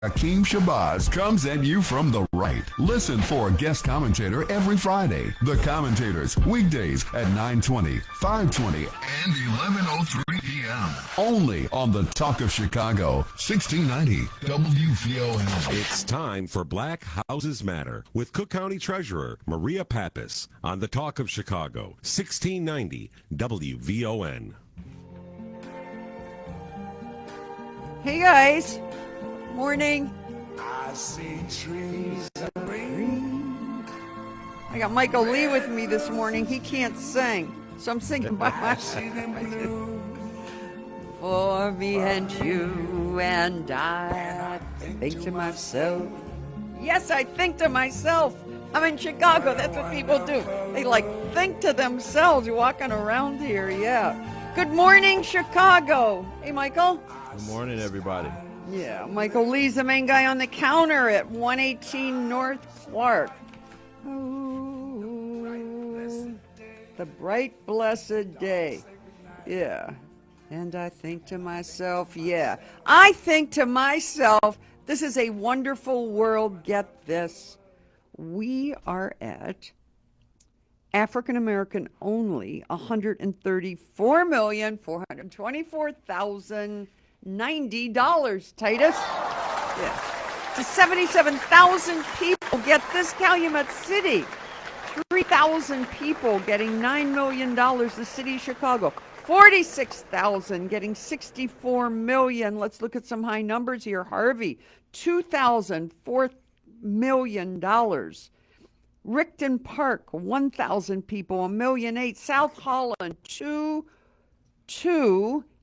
Akeem Shabazz comes at you from the right. Listen for a guest commentator every Friday. The commentators, weekdays at 9:20, 5:20, and 11:03 p.m. Only on the Talk of Chicago, 1690 WVON. It's time for Black Houses Matter with Cook County Treasurer Maria Pappas on the Talk of Chicago, 1690 WVON. Hey guys. Morning. I see trees of green. I got Michael Lee with me this morning. He can't sing, so I'm singing by myself. For me and you and I think to myself. Yes, I think to myself. I'm in Chicago. That's what people do. They think to themselves. You're walking around here. Yeah. Good morning, Chicago. Hey, Michael. Good morning, everybody. Yeah, Michael Lee's the main guy on the counter at 118 North Clark. Oh, the bright, blessed day. Yeah. And I think to myself, I think to myself, this is a wonderful world. Get this. We are at African American only, 134,424,090, Titus. Yeah. To 77,000 people get this, Calumet City. 3,000 people getting $9 million, the city of Chicago. 46,000 getting $64 million. Let's look at some high numbers here. Harvey, $2,000, $4 million. Rickton Park, 1,000 people, $1.8 million. South Holland, 2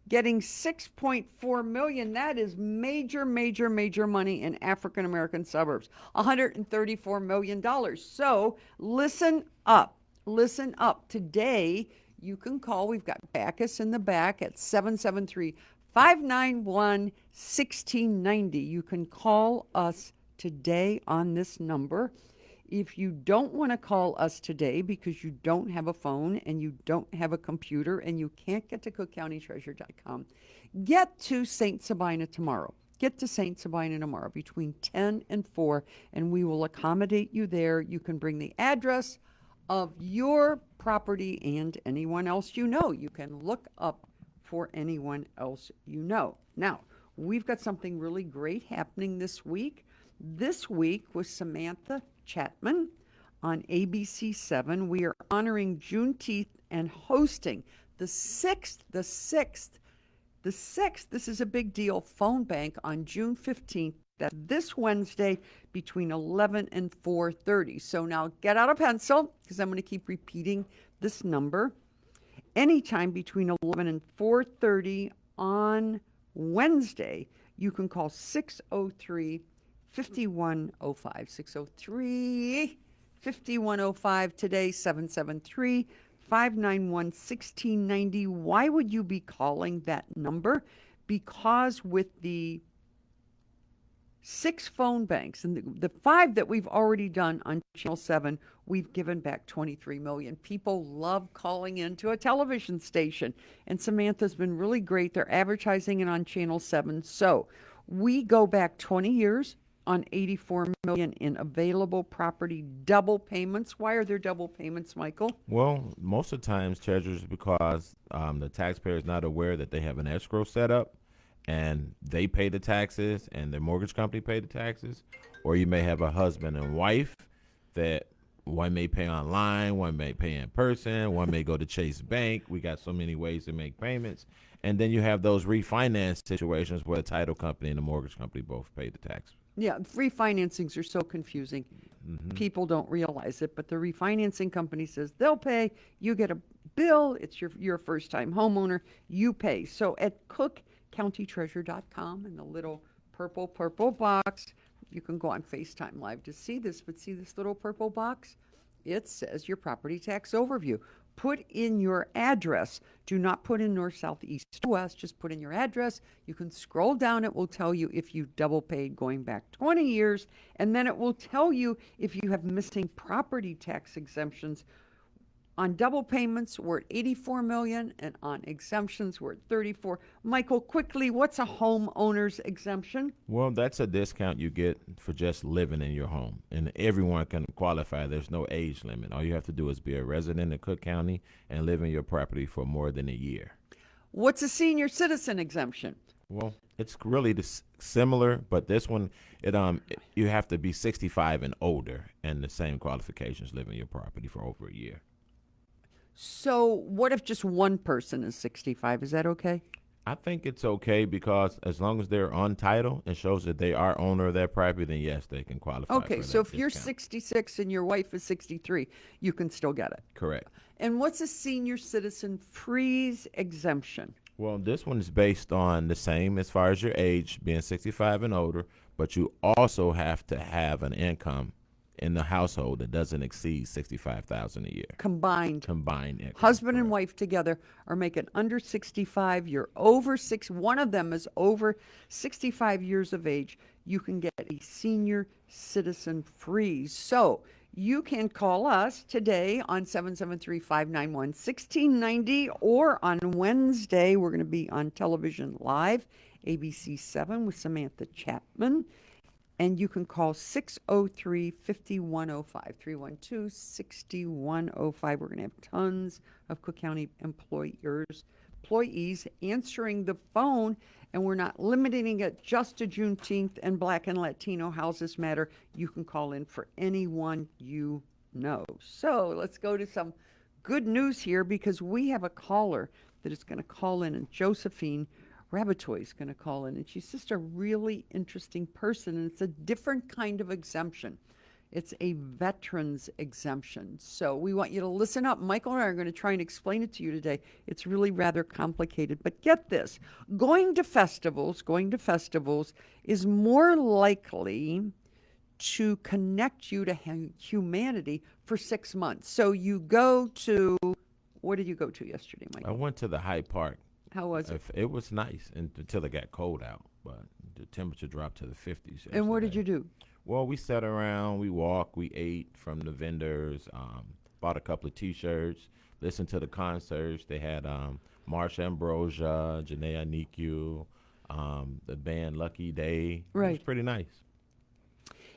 getting $6.4 million. That is major money in African American suburbs. $134 million. So listen up. Today, you can call. We've got Bacchus in the back at 773-591-1690. You can call us today on this number. If you don't want to call us today because you don't have a phone and you don't have a computer and you can't get to cookcountytreasure.com, get to St. Sabina tomorrow. Get to St. Sabina tomorrow between 10 and 4, and we will accommodate you there. You can bring the address of your property and anyone else you know. You can look up for anyone else you know. Now, we've got something really great happening this week. This week with Samantha Chapman on ABC7, we are honoring Juneteenth and hosting the sixth, this is a big deal, phone bank on June 15th. That's this Wednesday between 11 and 4:30. So now get out a pencil because I'm going to keep repeating this number. Anytime between 11 and 4:30 on Wednesday, you can call 603 5105. 603 5105 today, 773 591 1690. Why would you be calling that number? Because with the 6 phone banks and the 5 that we've already done on Channel 7, we've given back 23 million. People love calling into a television station, and Samantha's been really great. They're advertising it on Channel 7. So we go back 20 years on 84 million in available property double payments. Why are there double payments, Michael? Well, most of the times, treasurers, because the taxpayer is not aware that they have an escrow set up and they pay the taxes and their mortgage company pay the taxes. Or you may have a husband and wife that one may pay online, one may pay in person, one may go to Chase Bank. We got so many ways to make payments. And then you have those refinance situations where the title company and the mortgage company both pay the tax. Yeah, refinancings are so confusing. People don't realize it, but the refinancing company says they'll pay. You get a bill. It's your first-time homeowner. You pay. So at cookcountytreasure.com in the little purple box, you can go on FaceTime Live to see this, but see this little purple box? It says your property tax overview. Put in your address. Do not put in north, south, east, west. Just put in your address. You can scroll down. It will tell you if you double paid going back 20 years. And then it will tell you if you have missing property tax exemptions On double payments, we're at 84 million, and on exemptions, we're at 34. Michael, quickly, what's a homeowner's exemption? Well, that's a discount you get for just living in your home, and everyone can qualify. There's no age limit. All you have to do is be a resident in Cook County and live in your property for more than a year. What's a senior citizen exemption? Well, it's really similar, but this one, you have to be 65 and older, and the same qualifications, live in your property for over a year. So, what if just one person is 65? Is that okay? I think it's okay because as long as they're on title and shows that they are owner of that property, then yes, they can qualify. Okay, for so that if you're discount. 66 and your wife is 63, you can still get it. Correct. And what's a senior citizen freeze exemption? Well, this one is based on the same as far as your age, being 65 and older, but you also have to have an income in the household that doesn't exceed $65,000 a year. Combined. Combined income. Husband and correct. wife together are making under 65. You're over six. One of them is over 65 years of age. You can get a senior citizen freeze. So you can call us today on 773-591-1690, or on Wednesday, we're going to be on television live, ABC 7 with Samantha Chapman. And you can call 603-5105, 312-6105. We're going to have tons of Cook County employees answering the phone, and we're not limiting it just to Juneteenth and Black and Latino Houses Matter. You can call in for anyone you know. So let's go to some good news here, because we have a caller that is going to call in, and Josephine Rabatoy is going to call in, and she's just a really interesting person, and it's a different kind of exemption. It's a veteran's exemption. So we want you to listen up. Michael and I are going to try and explain it to you today. It's really rather complicated, but get this. Going to festivals is more likely to connect you to humanity for 6 months. So you go to, what did you go to yesterday, I Michael? went to the Hyde Park. How was it? It was nice until it got cold out, but the temperature dropped to the 50s. And what did you yesterday. do? Well, we sat around, we walked, we ate from the vendors, bought a couple of T-shirts, listened to the concerts. They had Marsha Ambrosia, Janae Anikyu, the band Lucky Day. It Right. was pretty nice.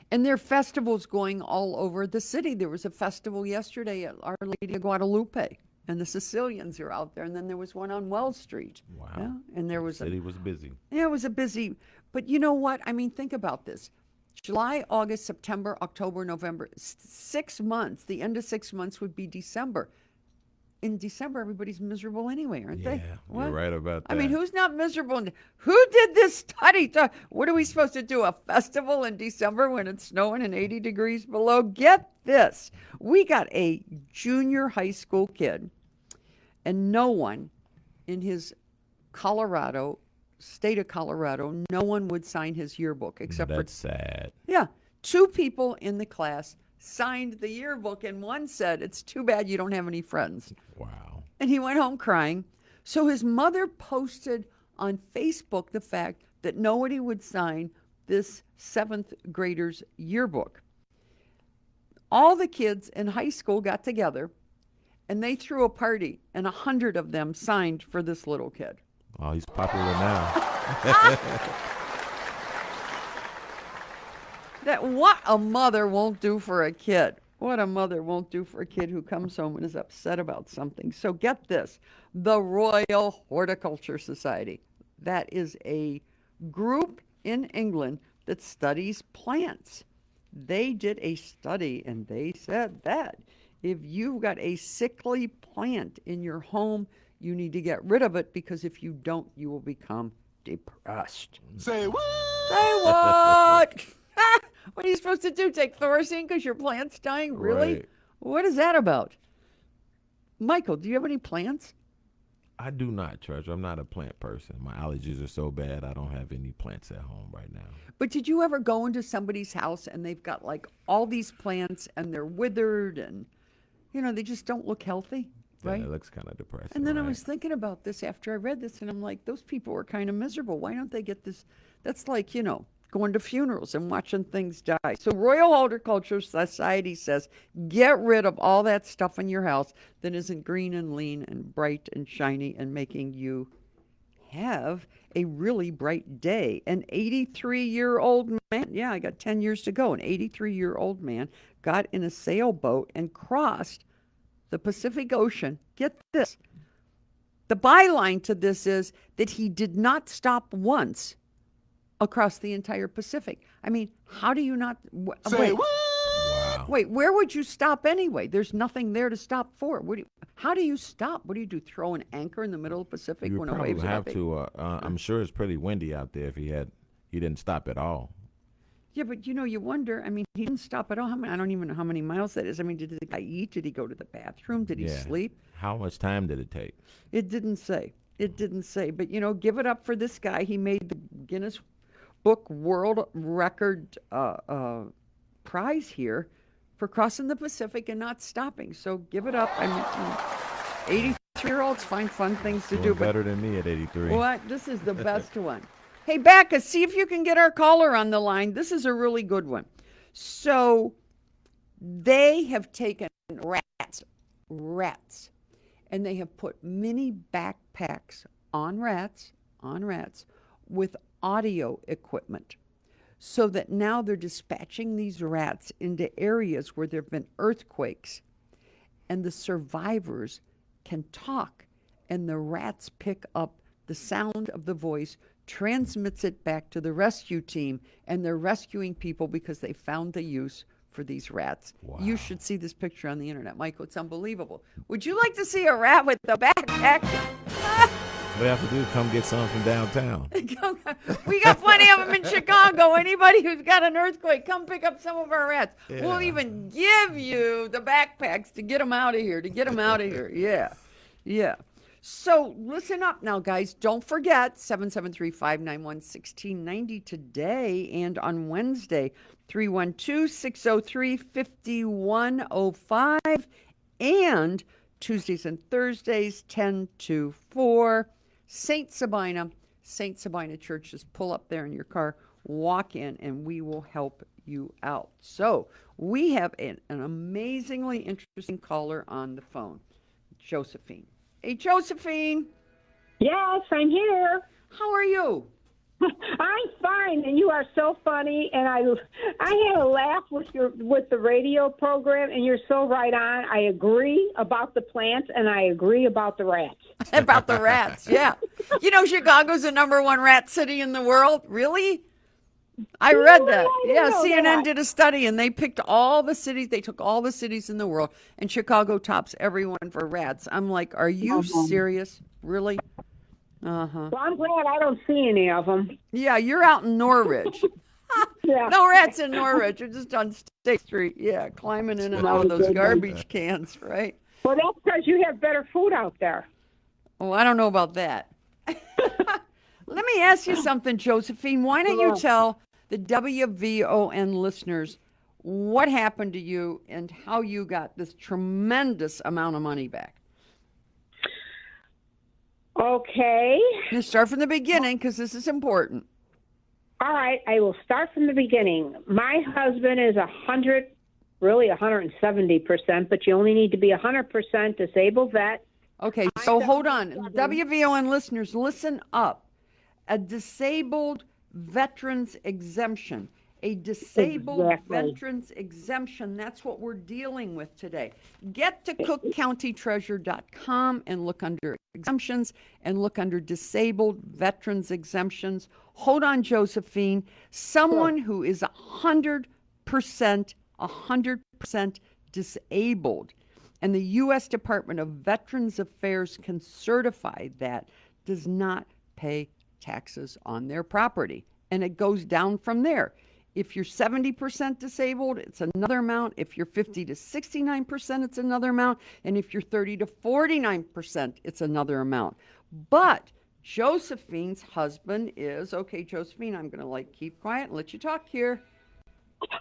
And there are festivals going all over the city. There was a festival yesterday at Our Lady of Guadalupe, and the Sicilians are out there. And then there was one on Wells Street. Wow. Yeah? And there The was city was busy. yeah, it was a busy, but you know what? I mean, think about this. July, August, September, October, November, 6 months. The end of 6 months would be December. In December, everybody's miserable anyway, aren't they? Yeah, you're right about I mean, that. who's not miserable? Who did this study? What are we supposed to do? A festival in December when it's snowing and 80 degrees below? Get this. We got a junior high school kid, and no one in his state of Colorado, no one would sign his yearbook except That's sad. yeah, 2 people in the class signed the yearbook, and one said, "It's too bad you don't have any friends." Wow. And he went home crying. So his mother posted on Facebook the fact that nobody would sign this 7th grader's yearbook. All the kids in high school got together, and they threw a party, and 100 of them signed for this little kid. Oh, he's popular now. That what a mother won't do for a kid. What a mother won't do for a kid who comes home and is upset about something. So get this, the Royal Horticulture Society. That is a group in England that studies plants. They did a study, and they said that if you've got a sickly plant in your home, you need to get rid of it, because if you don't, you will become depressed. Say what? Say what? What are you supposed to do? Take Thorazine because your plant's dying? Really? Right. What is that about? Michael, do you have any plants? I do not, Treasure. I'm not a plant person. My allergies are so bad, I don't have any plants at home right now. But did you ever go into somebody's house and they've got like all these plants and they're withered and, they just don't look healthy, right? Yeah, it looks kind of depressing. And then I right? was thinking about this after I read this, and I'm like, those people were kind of miserable. Why don't they get this? That's like, going to funerals and watching things die. So Royal Horticultural Society says get rid of all that stuff in your house that isn't green and lean and bright and shiny and making you have a really bright day. An 83-year-old man, yeah, I got 10 years to go. An 83-year-old man got in a sailboat and crossed the Pacific Ocean. Get this. The byline to this is that he did not stop once across the entire Pacific. I mean, how do you not Say wait, what? Wow. wait, where would you stop anyway? There's nothing there to stop for. How do you stop? What do you do? Throw an anchor in the middle of the Pacific You when would the probably waves are have that big? to. I'm sure it's pretty windy out there if he didn't stop at all. Yeah, but you wonder. I mean, he didn't stop at all. I don't even know how many miles that is. I mean, did the guy eat? Did he go to the bathroom? Did he Yeah. sleep? How much time did it take? It didn't say. It didn't say. But give it up for this guy. He made the Guinness Book World Record prize here for crossing the Pacific and not stopping. So give it up. I mean, 83-year-olds find fun things to do. Doing But better than me at 83. what? This is the best one. Hey, Becca, see if you can get our caller on the line. This is a really good one. So they have taken rats, and they have put mini backpacks on rats with audio equipment, so that now they're dispatching these rats into areas where there have been earthquakes, and the survivors can talk, and the rats pick up the sound of the voice, transmits it back to the rescue team, and they're rescuing people because they found the use for these rats. You should see this picture on the internet, Michael. It's unbelievable. Would you like to see a rat with a backpack? What I have to do is come get some from downtown. We got plenty of them in Chicago. Anybody who's got an earthquake, come pick up some of our rats. We'll even give you the backpacks to get them out of here, Yeah. Yeah. So listen up now, guys. Don't forget 773-591-1690 today and on Wednesday, 312-603-5105 and Tuesdays and Thursdays, 10 to 4. St. Sabina Church. Just pull up there in your car, walk in, and we will help you out. So we have an amazingly interesting caller on the phone, Josephine. Hey, Josephine. Yes, I'm here. How are you? I'm fine, and you are so funny. And I had a laugh with the radio program, and you're so right on. I agree about the plants, and I agree about the rats. About the rats, yeah. Chicago's the #1 rat city in the world. Really? I read that. Yeah, CNN did a study, and they picked all the cities. They took all the cities in the world, and Chicago tops everyone for rats. I'm like, are you serious? Really? Well, I'm glad I don't see any of them. Yeah, you're out in Norridge. Yeah. No rats in Norridge. You're just on State Street. Yeah, climbing in and out of those garbage cans, right? Well, that's because you have better food out there. Oh, I don't know about that. Let me ask you something, Josephine. Why don't you tell the WVON listeners what happened to you and how you got this tremendous amount of money back? Okay. You start from the beginning because this is important. All right. I will start from the beginning. My husband is 170%, but you only need to be 100% disabled vet. Okay, so hold on. WVON listeners, listen up. A disabled veterans exemption. A disabled Exactly. veterans exemption. That's what we're dealing with today. Get to cookcountytreasure.com and look under exemptions and look under disabled veterans exemptions. Hold on, Josephine. Someone who is 100% disabled, and the U.S. Department of Veterans Affairs can certify that, does not pay taxes on their property. And it goes down from there. If you're 70% disabled, it's another amount. If you're 50 to 69%, it's another amount. And if you're 30 to 49%, it's another amount. But Josephine's husband is, okay, Josephine, I'm going to keep quiet and let you talk here.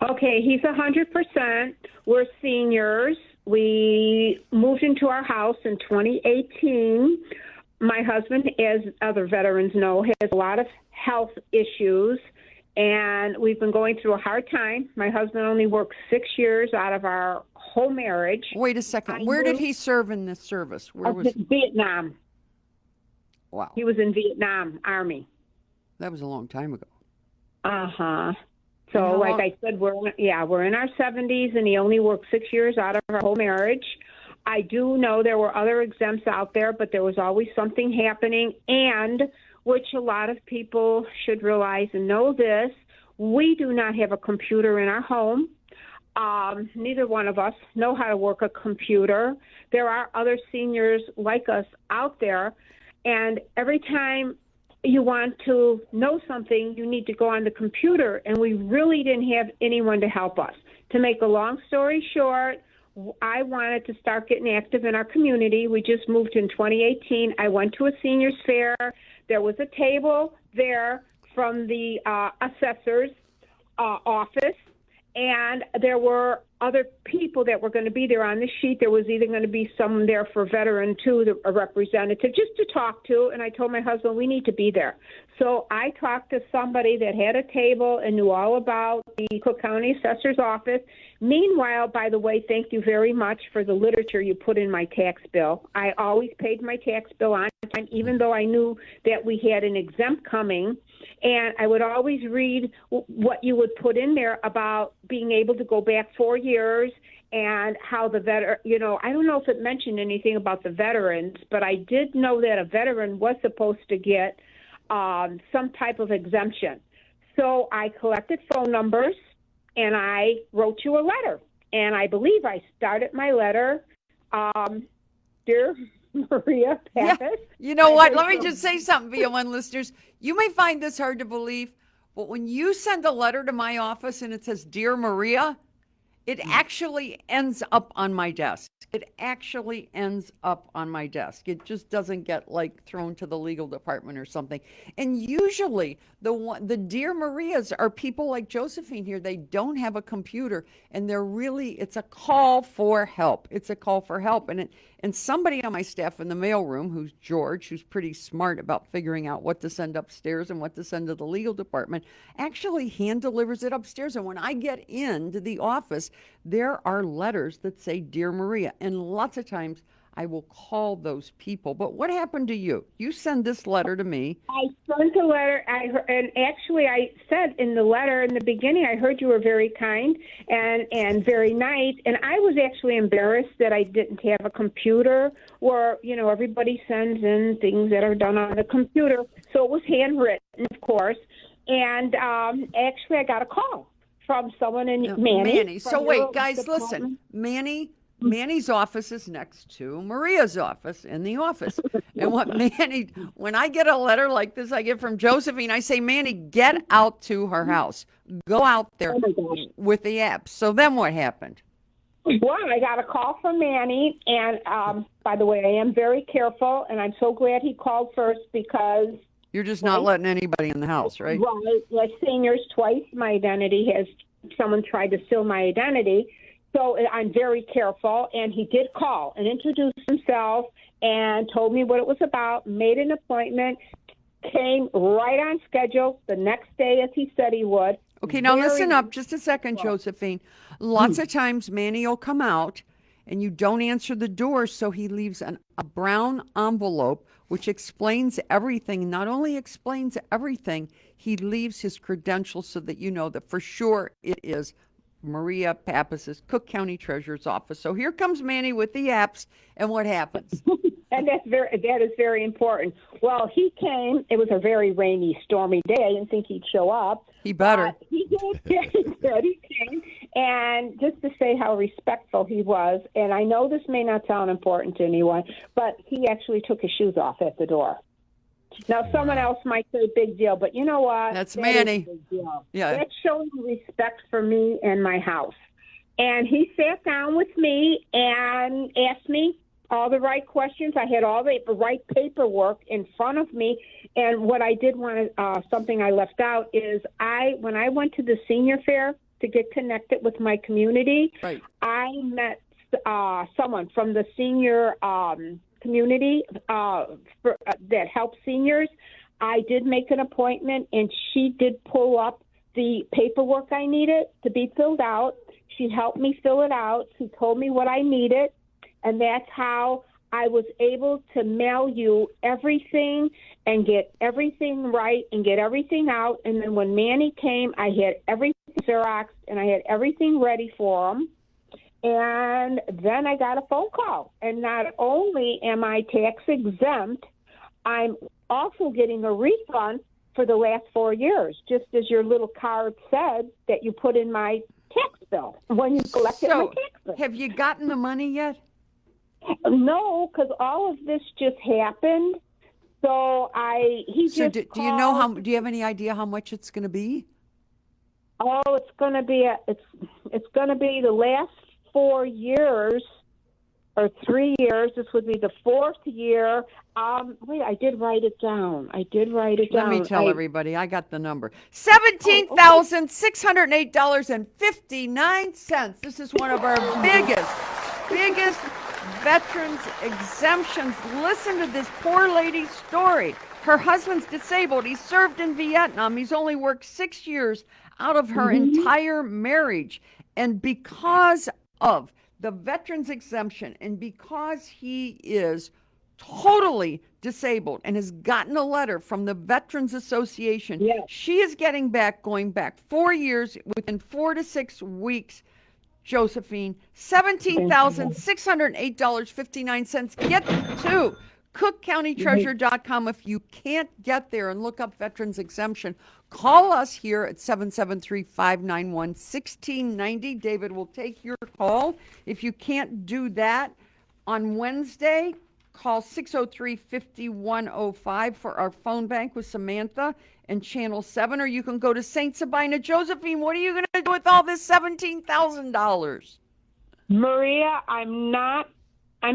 Okay, he's 100%. We're seniors. We moved into our house in 2018. My husband, as other veterans know, has a lot of health issues, and we've been going through a hard time. My husband only worked 6 years out of our whole marriage. Wait a second. Where did he serve in this service? Where was he? Vietnam. Wow. He was in Vietnam Army. That was a long time ago. Uh-huh. And So, how like long- I said, we're in our 70s, and he only worked 6 years out of our whole marriage. I do know there were other exempts out there, but there was always something happening, and which a lot of people should realize and know this, we do not have a computer in our home. Neither one of us know how to work a computer. There are other seniors like us out there, and every time you want to know something, you need to go on the computer, and we really didn't have anyone to help us. To make a long story short, I wanted to start getting active in our community. We just moved in 2018. I went to a seniors fair. There was a table there from the assessor's office, and there were other people that were going to be there on the sheet. There was either going to be someone there for veteran too, a representative, just to talk to. And I told my husband, we need to be there. So I talked to somebody that had a table and knew all about the Cook County Assessor's Office. Meanwhile, by the way, thank you very much for the literature you put in my tax bill. I always paid my tax bill on time, even though I knew that we had an exempt coming. And I would always read what you would put in there about being able to go back 4 years and how the I don't know if it mentioned anything about the veterans, but I did know that a veteran was supposed to get some type of exemption. So I collected phone numbers and I wrote you a letter. And I believe I started my letter, Dear Maria Pappas. Yeah. You know what? Let me just say something, VO1 listeners. You may find this hard to believe, but when you send a letter to my office and it says, Dear Maria, it actually ends up on my desk. It actually ends up on my desk. It just doesn't get like thrown to the legal department or something. And usually the Dear Marias are people like Josephine here. They don't have a computer, and it's a call for help. It's a call for help. And somebody on my staff in the mailroom, who's George, who's pretty smart about figuring out what to send upstairs and what to send to the legal department, actually hand delivers it upstairs. And when I get into the office, there are letters that say, Dear Maria. And lots of times I will call those people. But what happened to you? You send this letter to me. I sent a letter, and actually I said in the letter in the beginning, I heard you were very kind and very nice, and I was actually embarrassed that I didn't have a computer where, everybody sends in things that are done on the computer. So it was handwritten, of course, and actually I got a call from someone in Manny. So wait, guys, listen. Manny's office is next to Maria's office in the office. And when I get a letter like this I get from Josephine, I say, Manny, get out to her house. Go out there with the apps. So then what happened? Well, I got a call from Manny, and by the way, I am very careful, and I'm so glad he called first because... You're just not letting anybody in the house, right? Right. Like seniors, twice my identity someone tried to steal my identity. So I'm very careful, and he did call and introduce himself and told me what it was about, made an appointment, came right on schedule the next day as he said he would. Okay, now listen up just a second, Josephine. Lots of times Manny will come out and you don't answer the door, so he leaves a brown envelope which explains everything. Not only explains everything, he leaves his credentials so that you know that for sure it is Maria Pappas's Cook County Treasurer's Office. So here comes Manny with the apps, and what happens? And that is very important. Well, he came. It was a very rainy, stormy day. I didn't think he'd show up. He better. He did. He came, and just to say how respectful he was. And I know this may not sound important to anyone, but he actually took his shoes off at the door. Now, someone else might say big deal, but you know what? That's Manny. Is a big deal. Yeah. That's showing respect for me and my house. And he sat down with me and asked me all the right questions. I had all the right paperwork in front of me. And what I did want to, something I left out is when I went to the senior fair to get connected with my community, right. I met someone from the senior community that helps seniors. I did make an appointment, and she did pull up the paperwork I needed to be filled out. She helped me fill it out. She told me what I needed, and that's how I was able to mail you everything and get everything right and get everything out. And then when Manny came, I had everything Xeroxed and I had everything ready for him. And then I got a phone call. And not only am I tax exempt, I'm also getting a refund for the last 4 years, just as your little card said that you put in my tax bill when you collected my So, tax bill. have you gotten the money yet? No, because all of this just happened. So So do you know how? Do you have any idea how much it's going to be? Oh, it's going to be it's going to be the last 4 years or 3 years. This would be the fourth year. Wait, I did write it down. Let me tell everybody. I got the number: $17,608.59. This is one of our biggest veterans exemptions. Listen to this poor lady's story. Her husband's disabled. He served in Vietnam. He's only worked 6 years out of her entire marriage. And because of the veterans exemption and because he is totally disabled and has gotten a letter from the Veterans Association, Yes. she is going back 4 years within 4 to 6 weeks. Josephine, $17,608.59. Get to cookcountytreasure.com. If you can't get there and look up veterans exemption, call us here at 773-591-1690. David will take your call. If you can't do that on Wednesday, call 603-5105 for our phone bank with Samantha and Channel 7, or you can go to St. Sabina. Josephine, what are you going to do with all this $17,000? Maria, I'm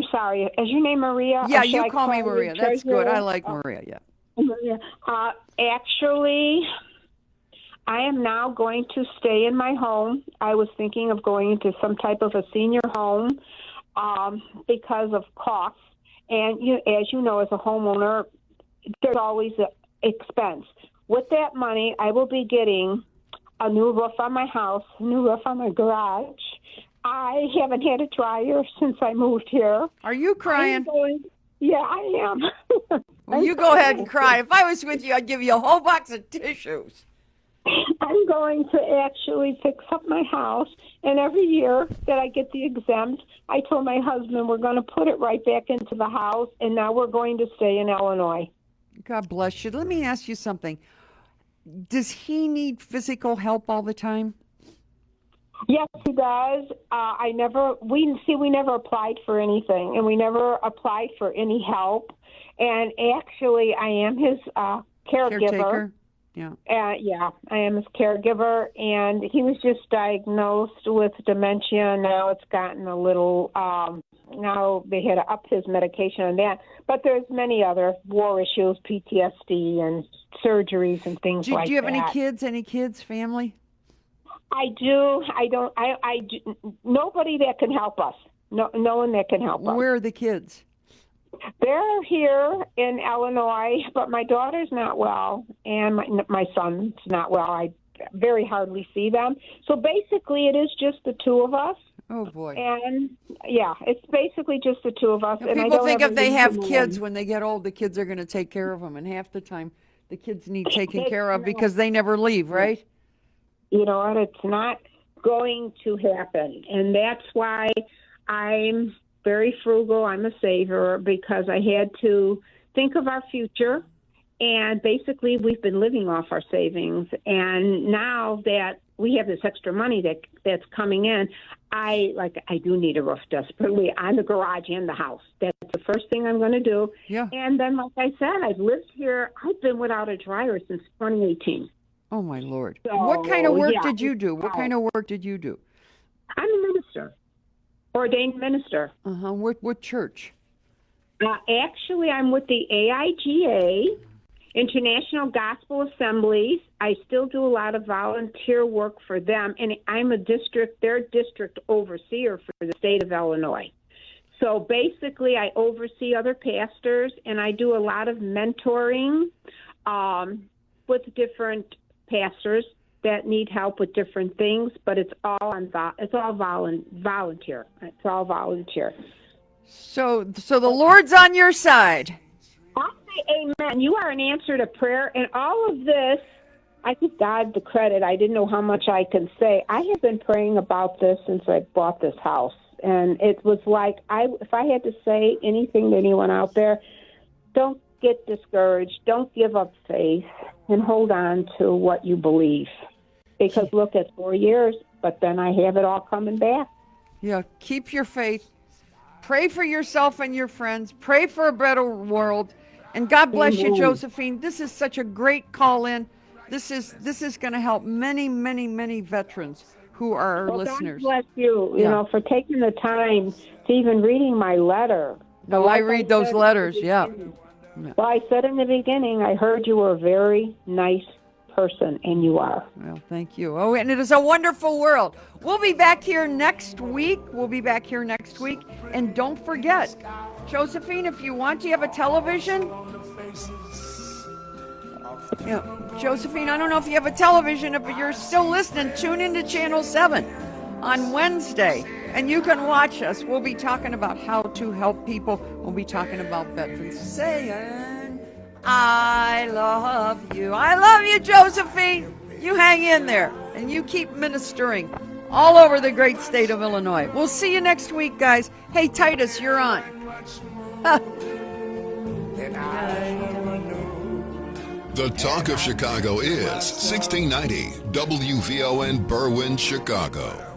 sorry. Is your name Maria? Yeah, Or should you I call me Maria. That's Treasurer? good. I like Maria, yeah. Maria. Actually, I am now going to stay in my home. I was thinking of going into some type of a senior home because of costs. And as you know, as a homeowner, there's always an expense. With that money, I will be getting a new roof on my house, a new roof on my garage. I haven't had a dryer since I moved here. Are you crying? Yeah, I am. Well, you go ahead and cry. If I was with you, I'd give you a whole box of tissues. I'm going to actually fix up my house, and every year that I get the exempt, I told my husband we're going to put it right back into the house, and now we're going to stay in Illinois. God bless you. Let me ask you something. Does he need physical help all the time? Yes, he does. We never applied for anything, and we never applied for any help. And actually, I am his caregiver. Caretaker? Yeah. Yeah, I am his caregiver, and he was just diagnosed with dementia. Now it's gotten a little. Now they had to up his medication on that. But there's many other war issues, PTSD, and surgeries and things like that. Do you have any kids? Any kids? Family? I do. I don't. I nobody that can help us. No one that can help us. Where are the kids? They're here in Illinois, but my daughter's not well, and my son's not well. I very hardly see them. So basically, it is just the two of us. Oh, boy. And, yeah, it's basically just the two of us. And I People don't think have if they have anyone. kids, when they get old, the kids are going to take care of them. And half the time, the kids need taken care of because they never leave, right? You know what? It's not going to happen. And that's why I'm very frugal. I'm a saver because I had to think of our future. And basically, we've been living off our savings. And now that we have this extra money that's coming in, I do need a roof desperately on the garage and the house. That's the first thing I'm going to do. Yeah. And then, like I said, I've lived here. I've been without a dryer since 2018. Oh, my Lord. So, What kind of work yeah, did you do? What kind of work did you do? I'm a minister, ordained minister. Uh-huh. What church? Actually, I'm with the AIGA, International Gospel Assemblies. I still do a lot of volunteer work for them, and I'm their district overseer for the state of Illinois. So basically, I oversee other pastors, and I do a lot of mentoring with different pastors that need help with different things, but it's all volunteer. It's all volunteer. So the Lord's on your side. I'll say amen. You are an answer to prayer, and all of this, I give God the credit. I didn't know how much I can say. I have been praying about this since I bought this house, and it was like, if I had to say anything to anyone out there, don't get discouraged. Don't give up faith, and hold on to what you believe. Because look, at 4 years, but then I have it all coming back. Yeah, keep your faith. Pray for yourself and your friends. Pray for a better world. And God bless you, Josephine. This is such a great call in. This is going to help many, many, many veterans who are our listeners. God bless you, you know, for taking the time to even reading my letter. No, I read those letters, yeah. Well, I said in the beginning, I heard you were a very nice person, and you are. Well, thank you. Oh, and it is a wonderful world. We'll be back here next week. And don't forget, Josephine, if you want, do you have a television? Yeah, Josephine, I don't know if you have a television. If you're still listening, tune into Channel 7 on Wednesday, and you can watch us. We'll be talking about how to help people. We'll be talking about veterans saying, I love you. I love you, Josephine. You hang in there, and you keep ministering all over the great state of Illinois. We'll see you next week, guys. Hey, Titus, you're on. The Talk of Chicago is 1690 WVON Berwyn, Chicago.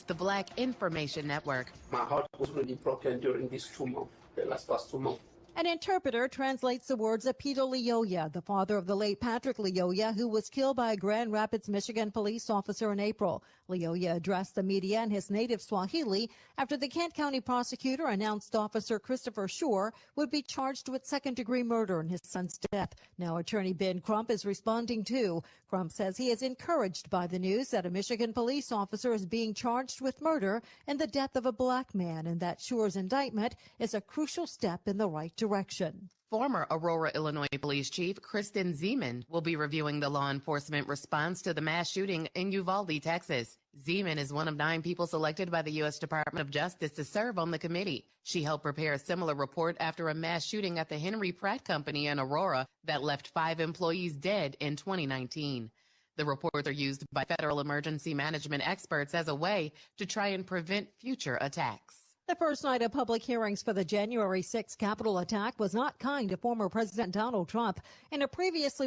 The Black Information Network. My heart was really broken during these 2 months, the last 2 months. An interpreter translates the words of Peter Leoya, the father of the late Patrick Leoya, who was killed by a Grand Rapids, Michigan police officer in April. Leoya addressed the media in his native Swahili after the Kent County prosecutor announced Officer Christopher Shore would be charged with second-degree murder in his son's death. Now attorney Ben Crump is responding too. Crump says he is encouraged by the news that a Michigan police officer is being charged with murder and the death of a black man, and that Shore's indictment is a crucial step in the right direction. Former Aurora, Illinois Police Chief Kristen Zeman will be reviewing the law enforcement response to the mass shooting in Uvalde, Texas. Zeman is one of 9 people selected by the U.S. Department of Justice to serve on the committee. She helped prepare a similar report after a mass shooting at the Henry Pratt Company in Aurora that left 5 employees dead in 2019. The reports are used by federal emergency management experts as a way to try and prevent future attacks. The first night of public hearings for the January 6th Capitol attack was not kind to former President Donald Trump. In a previously